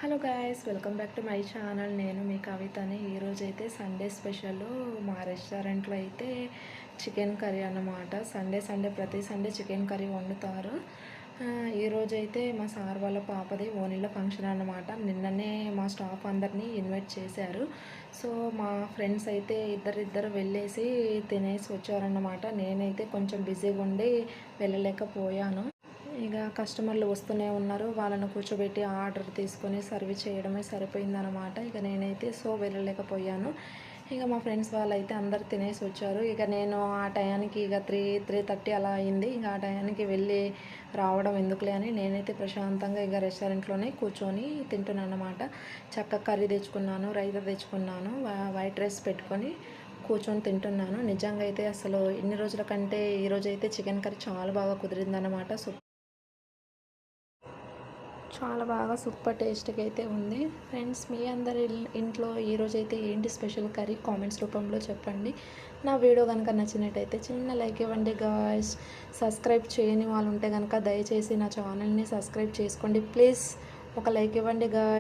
Hello guys, welcome back to my channel. నేను మీ కవితని. ఈరోజైతే Sunday special మా రెస్టారెంట్లో అయితే చికెన్ కర్రీ అన్నమాట. సండే ప్రతి సండే చికెన్ కర్రీ వండుతారు. ఈరోజైతే మా సార్ వాళ్ళ పాపది ఓణీల ఫంక్షన్ అన్నమాట. నిన్ననే మా స్టాఫ్ అందరినీ ఇన్వైట్ చేశారు. సో మా ఫ్రెండ్స్ అయితే ఇద్దరు వెళ్ళేసి తినేసి వచ్చారన్నమాట. నేనైతే కొంచెం బిజీగా ఉండి వెళ్ళలేకపోయాను. ఇక కస్టమర్లు వస్తూనే ఉన్నారు. వాళ్ళను కూర్చోబెట్టి ఆర్డర్ తీసుకొని సర్వ్ చేయడమే సరిపోయిందనమాట. ఇక నేనైతే వెళ్ళలేకపోయాను. ఇక మా ఫ్రెండ్స్ వాళ్ళైతే అందరు తినేసి వచ్చారు. ఇక నేను ఆ టయానికి ఇక 3:30 అలా అయింది. ఇక ఆ టయానికి వెళ్ళి రావడం ఎందుకులే అని నేనైతే ప్రశాంతంగా ఇక రెస్టారెంట్లోనే కూర్చొని తింటున్నాను అనమాట. చక్క కర్రీ తెచ్చుకున్నాను, రైతా తెచ్చుకున్నాను, వైట్ రైస్ పెట్టుకొని కూర్చొని తింటున్నాను. నిజంగా అయితే అసలు ఇన్ని రోజుల కంటే ఈరోజైతే చికెన్ కర్రీ చాలా బాగా కుదిరిందనమాట. చాలా బాగా సూపర్ టేస్ట్గా అయితే ఉంది. ఫ్రెండ్స్, మీ అందరి ఇంట్లో ఈరోజైతే ఏంటి స్పెషల్ కర్రీ కామెంట్స్ రూపంలో చెప్పండి. నా వీడియో కనుక నచ్చినట్టయితే చిన్న లైక్ ఇవ్వండి గాయ్స్. సబ్స్క్రైబ్ చేయని వాళ్ళు ఉంటే కనుక దయచేసి నా ఛానల్ని సబ్స్క్రైబ్ చేసుకోండి ప్లీజ్. ఒక లైక్ ఇవ్వండి గాయ్స్.